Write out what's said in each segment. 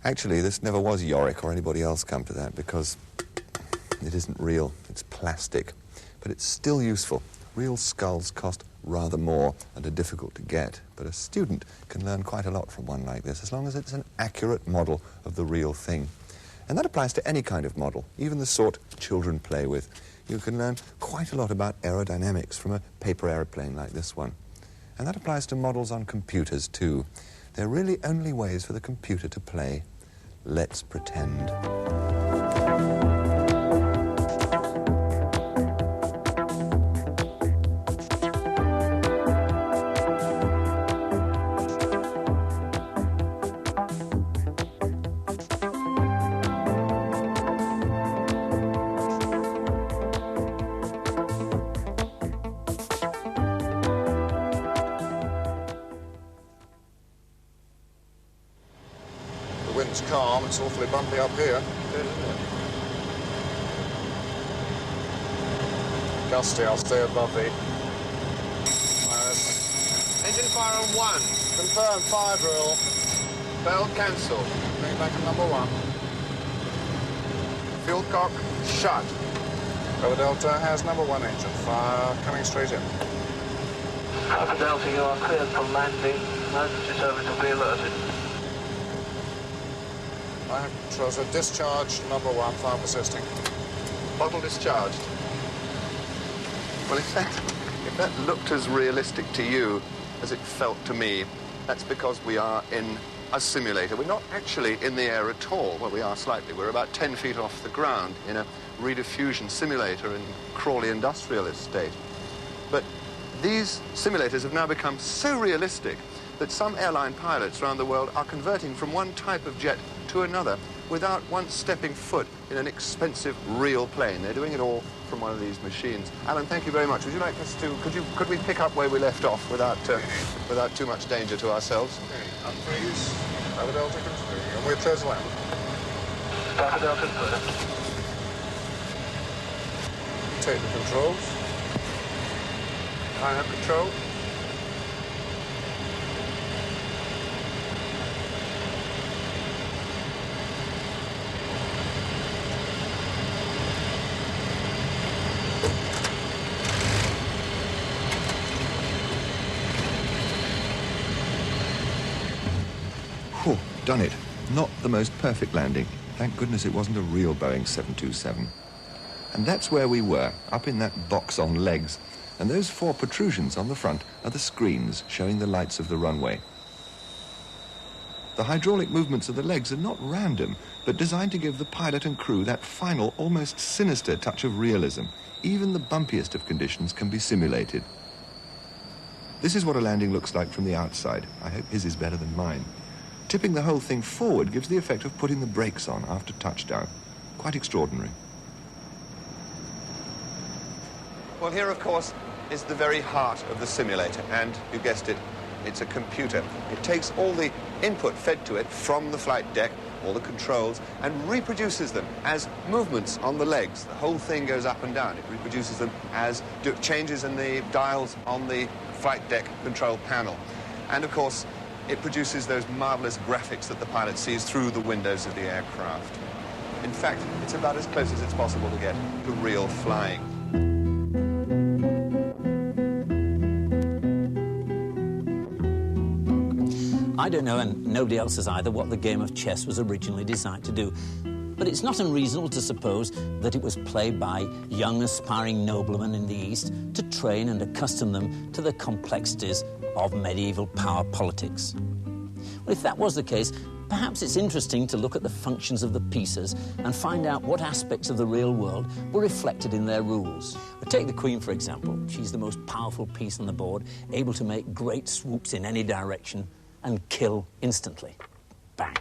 Actually, this never was Yorick or anybody else come to that, because it isn't real. It's plastic. But it's still useful. Real skulls cost rather more and are difficult to get, but a student can learn quite a lot from one like this, as long as it's an accurate model of the real thing. And that applies to any kind of model, even the sort children play with. You can learn quite a lot about aerodynamics from a paper aeroplane like this one. And that applies to models on computers too. They're really only ways for the computer to play. Let's pretend. Wind's calm, it's awfully bumpy up here. Gusty, I'll stay above the... Engine fire on 1. Confirmed, fire drill. Bell cancelled. Bring back to number 1. Fuel cock shut. Bravo Delta has number 1 engine fire coming straight in. Bravo Delta, you are cleared for landing. Emergency service will be alerted. I have controls at discharge, number 1, fire persisting. Bottle discharged. Well, if that looked as realistic to you as it felt to me, that's because we are in a simulator. We're not actually in the air at all. Well, we are slightly. We're about 10 feet off the ground in a rediffusion simulator in Crawley Industrial Estate. But these simulators have now become so realistic that some airline pilots around the world are converting from one type of jet to another without once stepping foot in an expensive real plane. They're doing it all from one of these machines. Alan, thank you very much. Would you like us to, could we pick up where we left off without too much danger to ourselves? Okay, unfreeze, Bravo Delta control, and we're clear to land. Bravo Delta clear. Take the controls. I have control. Whew, done it. Not the most perfect landing. Thank goodness it wasn't a real Boeing 727. And that's where we were, up in that box on legs. And those 4 protrusions on the front are the screens showing the lights of the runway. The hydraulic movements of the legs are not random, but designed to give the pilot and crew that final, almost sinister touch of realism. Even the bumpiest of conditions can be simulated. This is what a landing looks like from the outside. I hope his is better than mine. Tipping the whole thing forward gives the effect of putting the brakes on after touchdown. Quite extraordinary. Well, here, of course, is the very heart of the simulator, and you guessed it, it's a computer. It takes all the input fed to it from the flight deck, all the controls, and reproduces them as movements on the legs. The whole thing goes up and down. It reproduces them as changes in the dials on the flight deck control panel. And, of course, it produces those marvelous graphics that the pilot sees through the windows of the aircraft. In fact, it's about as close as it's possible to get to real flying. I don't know, and nobody else has either, what the game of chess was originally designed to do. But it's not unreasonable to suppose that it was played by young aspiring noblemen in the East to train and accustom them to the complexities of medieval power politics. Well, if that was the case, perhaps it's interesting to look at the functions of the pieces and find out what aspects of the real world were reflected in their rules. Take the Queen, for example. She's the most powerful piece on the board, able to make great swoops in any direction and kill instantly. Bang.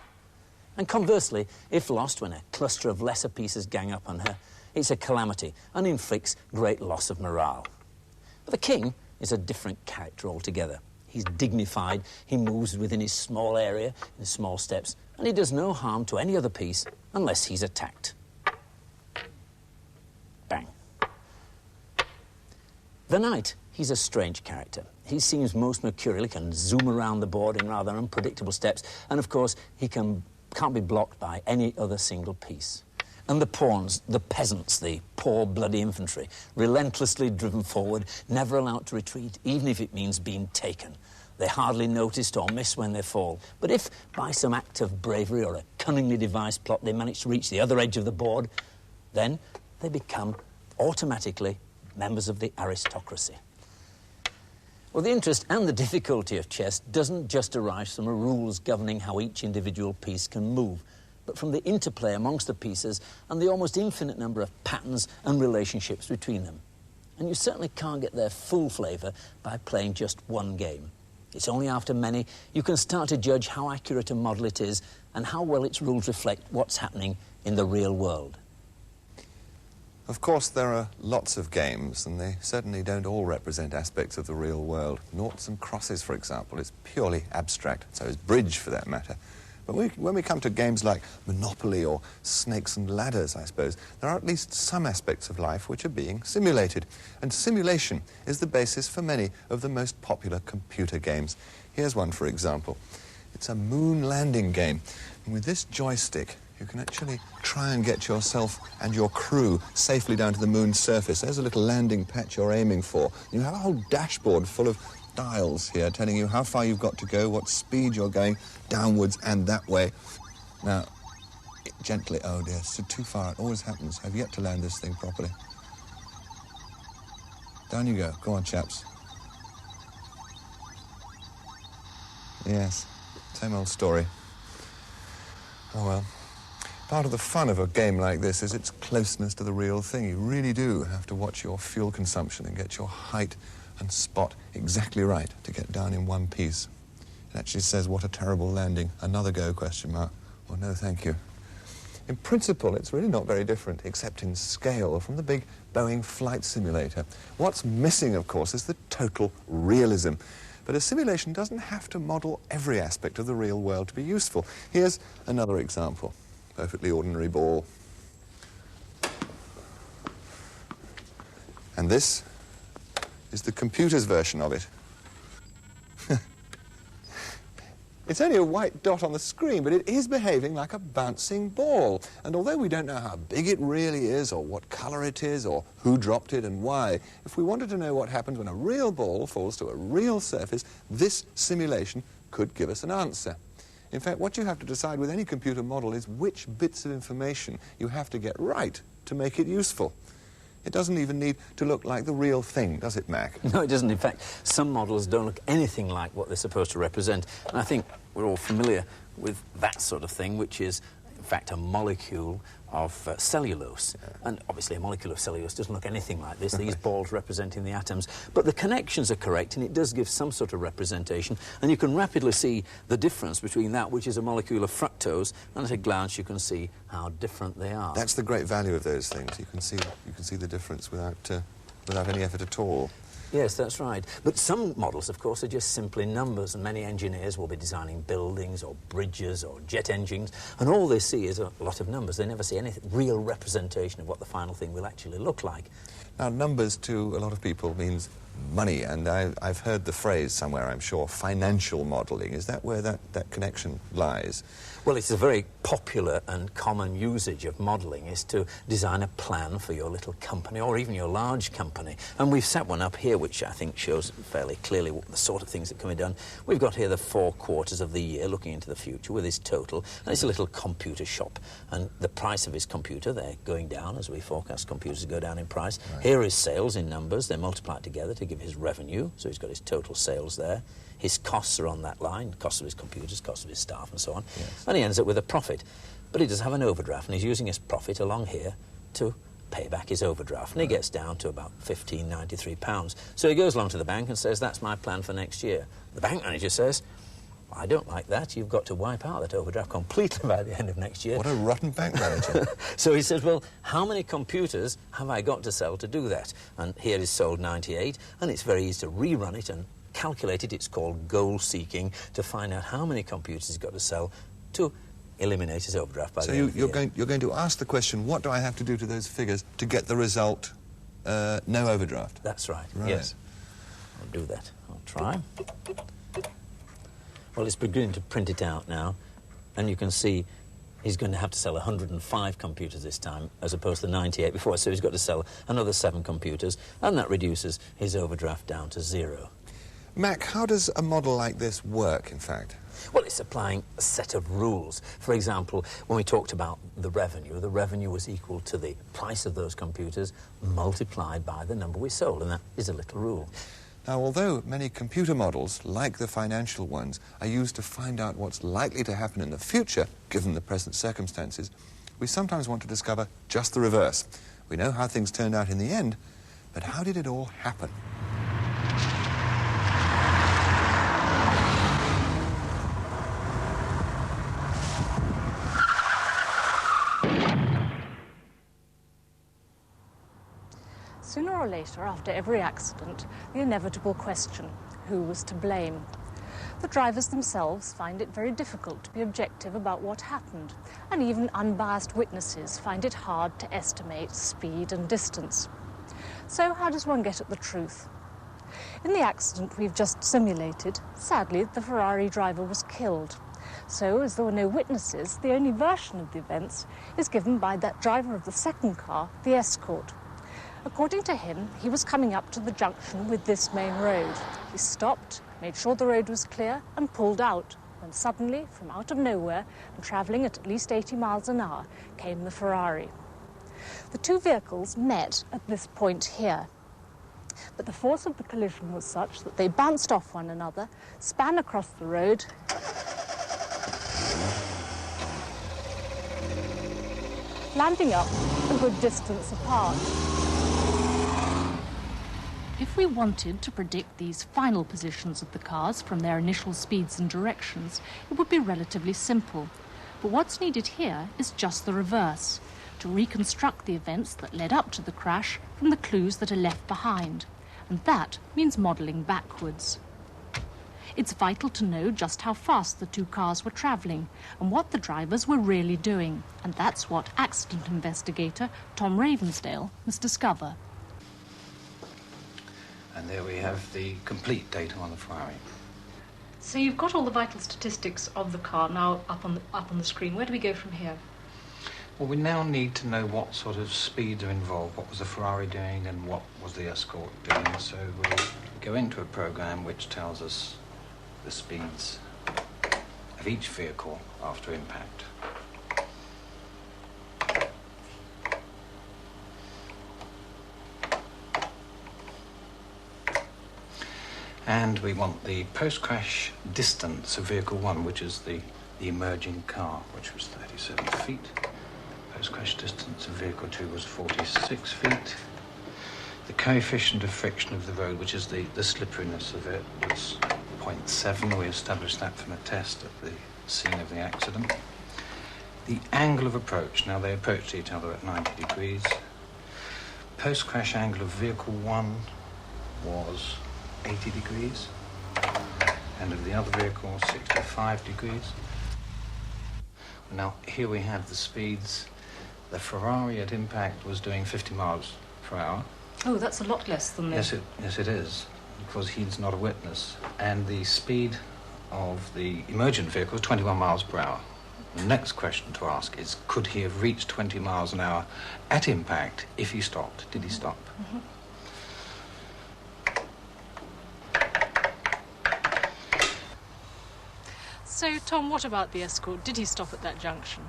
And conversely, if lost when a cluster of lesser pieces gang up on her, it's a calamity and inflicts great loss of morale. But the king is a different character altogether. He's dignified, he moves within his small area, in small steps, and he does no harm to any other piece unless he's attacked. Bang. The knight, he's a strange character. He seems most mercurial, he can zoom around the board in rather unpredictable steps, and of course he can can't be blocked by any other single piece. And the pawns, the peasants, the poor bloody infantry, relentlessly driven forward, never allowed to retreat, even if it means being taken. They hardly noticed or miss when they fall. But if, by some act of bravery or a cunningly devised plot, they manage to reach the other edge of the board, then they become automatically members of the aristocracy. Well, the interest and the difficulty of chess doesn't just arise from the rules governing how each individual piece can move, but from the interplay amongst the pieces and the almost infinite number of patterns and relationships between them. And you certainly can't get their full flavour by playing just one game. It's only after many you can start to judge how accurate a model it is and how well its rules reflect what's happening in the real world. Of course, there are lots of games, and they certainly don't all represent aspects of the real world. Noughts and crosses, for example, is purely abstract, so is bridge, for that matter. But when we come to games like Monopoly or Snakes and Ladders, I suppose, there are at least some aspects of life which are being simulated. And simulation is the basis for many of the most popular computer games. Here's one, for example. It's a moon landing game. And with this joystick, you can actually try and get yourself and your crew safely down to the moon's surface. There's a little landing patch you're aiming for. You have a whole dashboard full of dials here telling you how far you've got to go, what speed you're going, downwards and that way. Now, gently, oh dear, it's too far, it always happens. I've yet to land this thing properly. Down you go, go on, chaps. Yes, same old story. Oh well. Part of the fun of a game like this is its closeness to the real thing. You really do have to watch your fuel consumption and get your height and spot exactly right to get down in one piece. It actually says, what a terrible landing. Another go, question mark. Well, no, thank you. In principle, it's really not very different, except in scale, from the big Boeing flight simulator. What's missing, of course, is the total realism. But a simulation doesn't have to model every aspect of the real world to be useful. Here's another example. Perfectly ordinary ball. And this is the computer's version of it. It's only a white dot on the screen, but it is behaving like a bouncing ball. And although we don't know how big it really is, or what colour it is, or who dropped it and why, if we wanted to know what happens when a real ball falls to a real surface, this simulation could give us an answer. In fact, what you have to decide with any computer model is which bits of information you have to get right to make it useful. It doesn't even need to look like the real thing, does it, Mac? No, it doesn't. In fact, some models don't look anything like what they're supposed to represent. And I think we're all familiar with that sort of thing, which is, in fact, a molecule of cellulose. Yeah. And obviously a molecule of cellulose doesn't look anything like this, these balls representing the atoms. But the connections are correct, and it does give some sort of representation. And you can rapidly see the difference between that, which is a molecule of fructose, and at a glance you can see how different they are. That's the great value of those things. You can see the difference without any effort at all. Yes, that's right. But some models, of course, are just simply numbers, and many engineers will be designing buildings or bridges or jet engines, and all they see is a lot of numbers. They never see any real representation of what the final thing will actually look like. Now, numbers to a lot of people means money, and I've heard the phrase somewhere, I'm sure, financial modelling. Is that where that connection lies? Well, it's a very popular and common usage of modelling, is to design a plan for your little company or even your large company. And we've set one up here which I think shows fairly clearly what the sort of things that can be done. We've got here the 4 quarters of the year looking into the future with his total, and it's a little computer shop. And the price of his computer, they're going down as we forecast computers go down in price. Right. Here is sales in numbers. They're multiplied together to give his revenue, so he's got his total sales there. His costs are on that line, costs of his computers, costs of his staff and so on. Yes. And he ends up with a profit. But he does have an overdraft, and he's using his profit along here to pay back his overdraft. And he gets down to about £15.93. So he goes along to the bank and says, that's my plan for next year. The bank manager says, I don't like that. You've got to wipe out that overdraft completely by the end of next year. What a rotten bank manager. So he says, well, how many computers have I got to sell to do that? And here is sold 98, and it's very easy to rerun it and calculate it. It's called goal seeking, to find out how many computers he's got to sell to eliminate his overdraft by the end of the year. You're going to ask the question, what do I have to do to those figures to get the result, no overdraft? That's right. Yes. I'll do that. I'll try. Well, it's beginning to print it out now, and you can see he's going to have to sell 105 computers this time, as opposed to 98 before, so he's got to sell another 7 computers, and that reduces his overdraft down to 0. Mac, how does a model like this work, in fact? Well, it's applying a set of rules. For example, when we talked about the revenue was equal to the price of those computers multiplied by the number we sold, and that is a little rule. Now, although many computer models, like the financial ones, are used to find out what's likely to happen in the future, given the present circumstances, we sometimes want to discover just the reverse. We know how things turned out in the end, but how did it all happen? Sooner or later, after every accident, the inevitable question, who was to blame? The drivers themselves find it very difficult to be objective about what happened, and even unbiased witnesses find it hard to estimate speed and distance. So how does one get at the truth? In the accident we've just simulated, sadly, the Ferrari driver was killed. So, as there were no witnesses, the only version of the events is given by that driver of the second car, the Escort. According to him, he was coming up to the junction with this main road. He stopped, made sure the road was clear, and pulled out, when suddenly, from out of nowhere, and travelling at least 80 miles an hour, came the Ferrari. The two vehicles met at this point here, but the force of the collision was such that they bounced off one another, span across the road, landing up a good distance apart. If we wanted to predict these final positions of the cars from their initial speeds and directions, it would be relatively simple. But what's needed here is just the reverse, to reconstruct the events that led up to the crash from the clues that are left behind. And that means modelling backwards. It's vital to know just how fast the two cars were travelling and what the drivers were really doing. And that's what accident investigator Tom Ravensdale must discover. And there we have the complete data on the Ferrari. So you've got all the vital statistics of the car now up on the screen. Where do we go from here? Well, we now need to know what sort of speeds are involved, what was the Ferrari doing and what was the Escort doing. So we'll go into a program which tells us the speeds of each vehicle after impact. And we want the post-crash distance of vehicle 1, which is the emerging car, which was 37 feet. Post-crash distance of vehicle 2 was 46 feet. The coefficient of friction of the road, which is the slipperiness of it, was 0.7. We established that from a test at the scene of the accident. The angle of approach, now they approached each other at 90 degrees. Post-crash angle of vehicle 1 was 80 degrees, and of the other vehicle, 65 degrees. Now, here we have the speeds. The Ferrari at impact was doing 50 miles per hour. Oh, that's a lot less than this. Yes, it is, because he's not a witness. And the speed of the emergent vehicle was 21 miles per hour. The next question to ask is, could he have reached 20 miles an hour at impact if he stopped? Did he stop? Mm-hmm. So, Tom, what about the Escort? Did he stop at that junction?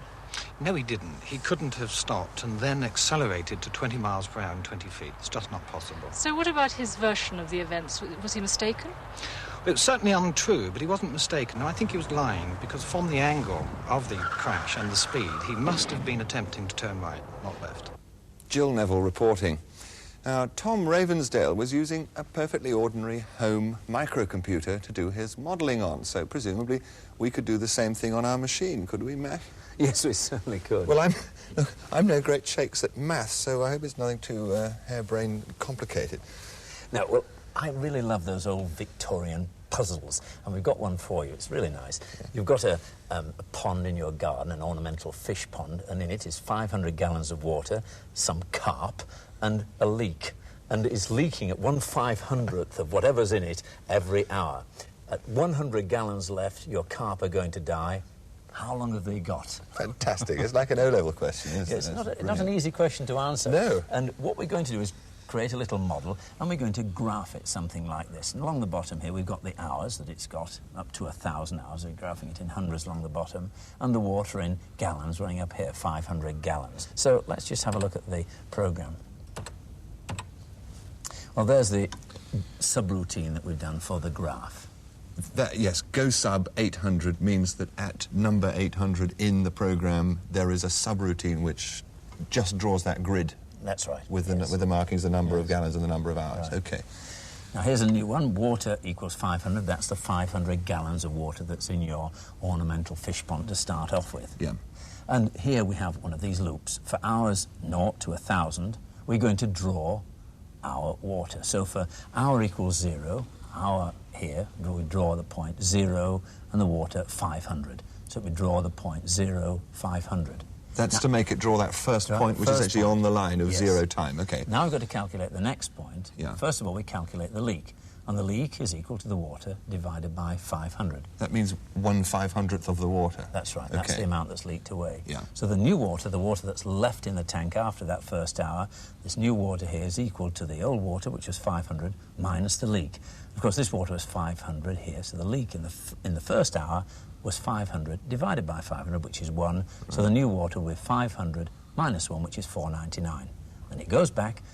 No, he didn't. He couldn't have stopped and then accelerated to 20 miles per hour and 20 feet. It's just not possible. So what about his version of the events? Was he mistaken? Well, it's certainly untrue, but he wasn't mistaken. I think he was lying, because from the angle of the crash and the speed, he must have been attempting to turn right, not left. Gill Nevill reporting. Now, Tom Ravensdale was using a perfectly ordinary home microcomputer to do his modelling on, so presumably we could do the same thing on our machine, could we, Mac? Yes, we certainly could. Well, I'm no great shakes at maths, so I hope it's nothing too harebrained complicated. Now, well, I really love those old Victorian puzzles, and we've got one for you. It's really nice. Yeah. You've got a pond in your garden, an ornamental fish pond, and in it is 500 gallons of water, some carp, and a leak. And it's leaking at 1/500th of whatever's in it every hour. At 100 gallons left, your carp are going to die. how long have they got? Fantastic. It's like an O-level question, isn't it? It's not an easy question to answer. No. And what we're going to do is create a little model, and we're going to graph it something like this. And along the bottom here, we've got the hours that it's got, up to 1,000 hours. We're graphing it in hundreds along the bottom, and the water in gallons, running up here, 500 gallons. So let's just have a look at the program. Well, there's the subroutine that we've done for the graph. That, yes, go sub 800 means that at number 800 in the program, there is a subroutine which just draws that grid. That's right. With the markings, the number of gallons and the number of hours. Right. OK. Now, here's a new one. Water equals 500. That's the 500 gallons of water that's in your ornamental fish pond to start off with. Yeah. And here we have one of these loops. For hours 0 to 1,000, we're going to draw our water. So for hour equals 0, hour here, we draw the point 0 and the water 500. So we draw the point 0, 500. That's now, to make it draw that first point, which is actually on the line of 0 time. OK. Now we've got to calculate the next point. Yeah. First of all, we calculate the leak. And the leak is equal to the water divided by 500. That means 1/500th of the water. That's right. That's the amount that's leaked away. Yeah. So the new water, the water that's left in the tank after that first hour, this new water here is equal to the old water, which was 500, minus the leak. Of course, this water was 500 here, so the leak in the first hour was 500 divided by 500, which is 1. Right. So the new water with 500 minus 1, which is 499. Then it goes back.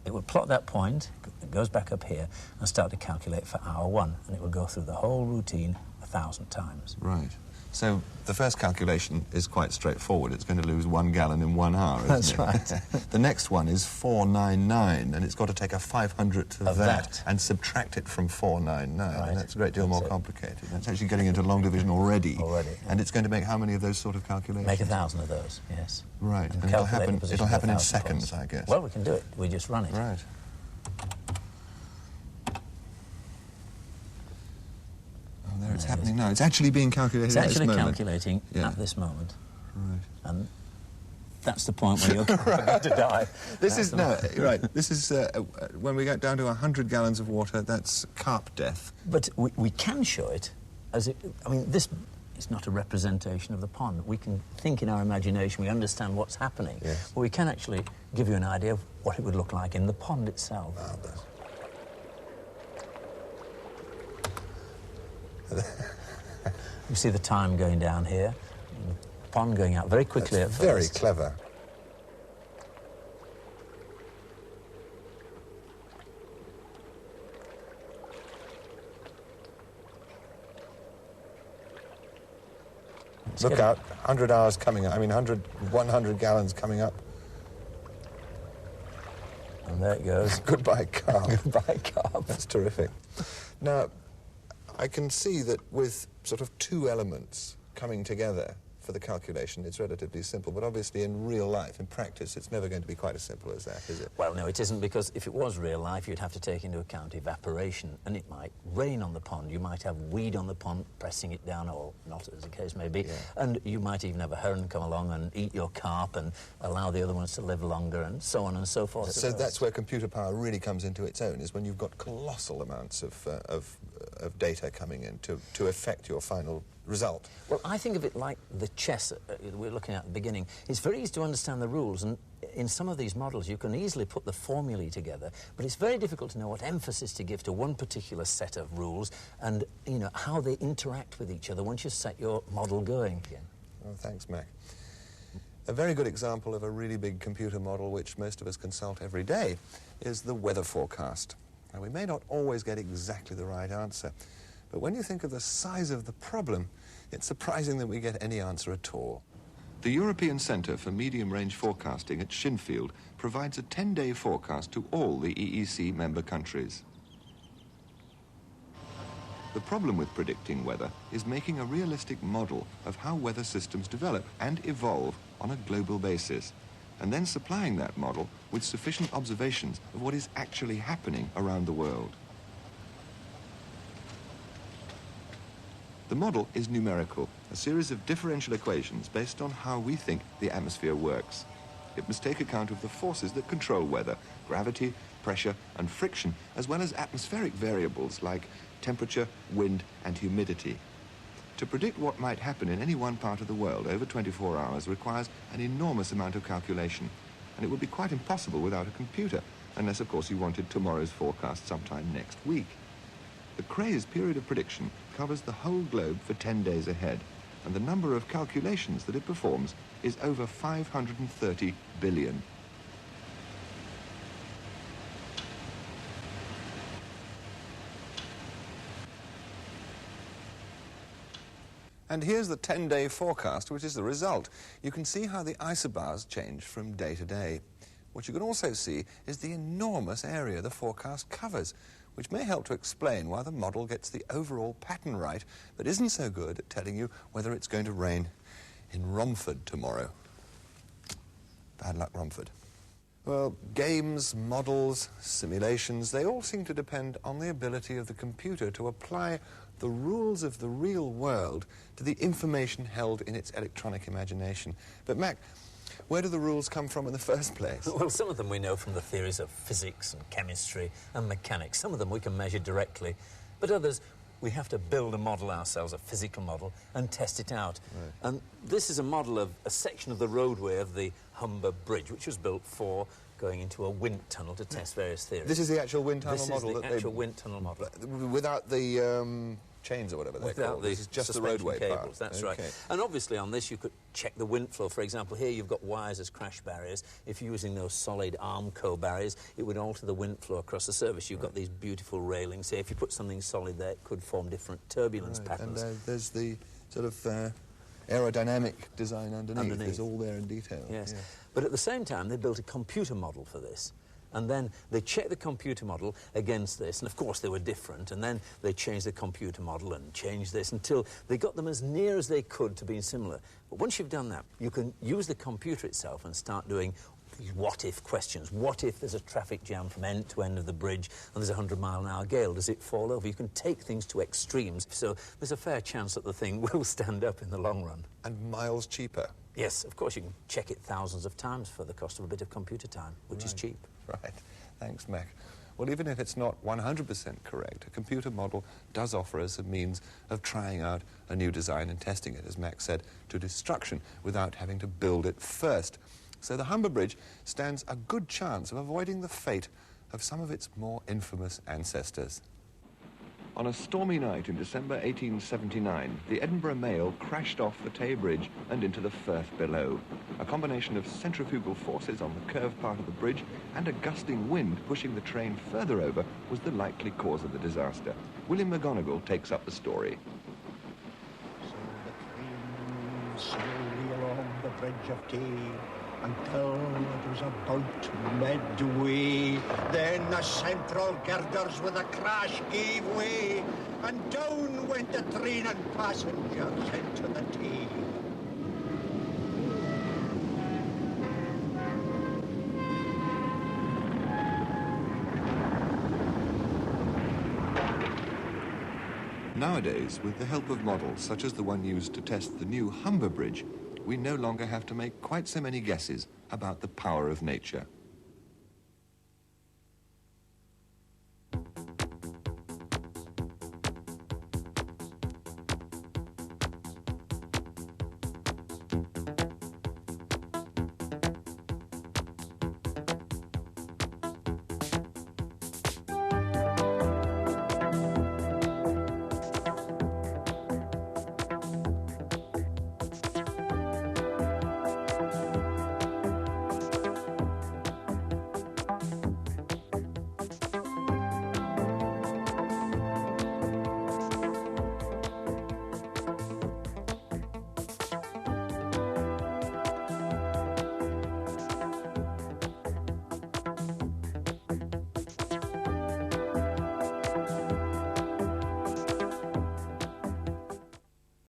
It would plot that point, it goes back up here, and start to calculate for hour 1, and it will go through the whole routine 1,000 times. Right. So the first calculation is quite straightforward. It's going to lose 1 gallon in 1 hour, isn't That's it? right. The next one is 499, and it's got to take a 500th of that and subtract it from 499. Right. And that's a great deal more complicated. That's actually getting into long division already. Yeah. And it's going to make how many of those sort of calculations? Make 1,000 of those, yes. Right. And it'll happen in seconds, I guess. Well, we can do it. We just run it. Right. Oh, there it's happening now. It's actually being calculated at this moment. It's actually calculating at this moment. Right. And that's the point where you're going to die. This is when we get down to 100 gallons of water, that's carp death. But we can show it as this is not a representation of the pond. We can think in our imagination, we understand what's happening. Yes. But we can actually give you an idea of what it would look like in the pond itself. You see the time going down here, and the pond going out very quickly at first. Very clever. Look out, 100 hours coming up. 100 gallons coming up. And there it goes. Goodbye, carp. Goodbye, carp. That's terrific. Now, I can see that with sort of 2 elements coming together for the calculation, it's relatively simple, but obviously in real life, in practice, it's never going to be quite as simple as that, is it? Well, no, it isn't, because if it was real life, you'd have to take into account evaporation, and it might rain on the pond. You might have weed on the pond pressing it down, or not, as the case may be, and you might even have a heron come along and eat your carp and allow the other ones to live longer, and so on and so forth. So that's where computer power really comes into its own, is when you've got colossal amounts of data coming in to affect your final result. Well, I think of it like the chess we were looking at the beginning. It's very easy to understand the rules, and in some of these models you can easily put the formulae together, but it's very difficult to know what emphasis to give to one particular set of rules and, how they interact with each other once you set your model going again. Well, thanks, Mac. A very good example of a really big computer model which most of us consult every day is the weather forecast. Now, we may not always get exactly the right answer, but when you think of the size of the problem, it's surprising that we get any answer at all. The European Centre for Medium-Range Forecasting at Shinfield provides a 10-day forecast to all the EEC member countries. The problem with predicting weather is making a realistic model of how weather systems develop and evolve on a global basis, and then supplying that model with sufficient observations of what is actually happening around the world. The model is numerical, a series of differential equations based on how we think the atmosphere works. It must take account of the forces that control weather, gravity, pressure, and friction, as well as atmospheric variables like temperature, wind, and humidity. To predict what might happen in any one part of the world over 24 hours requires an enormous amount of calculation, and it would be quite impossible without a computer, unless, of course, you wanted tomorrow's forecast sometime next week. The crazed period of prediction covers the whole globe for 10 days ahead, and the number of calculations that it performs is over 530 billion. And here's the 10-day forecast, which is the result. You can see how the isobars change from day to day. What you can also see is the enormous area the forecast covers, which may help to explain why the model gets the overall pattern right, but isn't so good at telling you whether it's going to rain in Romford tomorrow. Bad luck, Romford. Well, games, models, simulations, they all seem to depend on the ability of the computer to apply the rules of the real world to the information held in its electronic imagination. But, Mac, where do the rules come from in the first place? Well, some of them we know from the theories of physics and chemistry and mechanics. Some of them we can measure directly, but others we have to build a model ourselves, a physical model, and test it out. Right. And this is a model of a section of the roadway of the Humber Bridge, which was built for going into a wind tunnel to test various theories. This is the actual wind tunnel model? This is the actual wind tunnel model. Without the chains or whatever they're called? Without This is just the roadway cables, part. That's right. And obviously on this you could check the wind flow. For example, here you've got wires as crash barriers. If you're using those solid Armco barriers, it would alter the wind flow across the surface. You've got these beautiful railings here. If you put something solid there, it could form different turbulence patterns. And there's the sort of aerodynamic design underneath. It's all there in detail. Yes. Yeah. But at the same time, they built a computer model for this. And then they checked the computer model against this, and of course they were different, and then they changed the computer model and changed this until they got them as near as they could to being similar. But once you've done that, you can use the computer itself and start doing these what-if questions. What if there's a traffic jam from end to end of the bridge and there's a 100-mile-an-hour gale? Does it fall over? You can take things to extremes, so there's a fair chance that the thing will stand up in the long run. And miles cheaper. Yes, of course, you can check it thousands of times for the cost of a bit of computer time, which is cheap. Right. Thanks, Mac. Well, even if it's not 100% correct, a computer model does offer us a means of trying out a new design and testing it, as Mac said, to destruction without having to build it first. So the Humber Bridge stands a good chance of avoiding the fate of some of its more infamous ancestors. On a stormy night in December 1879, the Edinburgh Mail crashed off the Tay Bridge and into the Firth below. A combination of centrifugal forces on the curved part of the bridge and a gusting wind pushing the train further over was the likely cause of the disaster. William McGonagall takes up the story. So the train slowly along the bridge of Tay until it was about midway. Then the central girders with a crash gave way, and down went the train and passengers into the Tay. Nowadays, with the help of models such as the one used to test the new Humber Bridge, we no longer have to make quite so many guesses about the power of nature.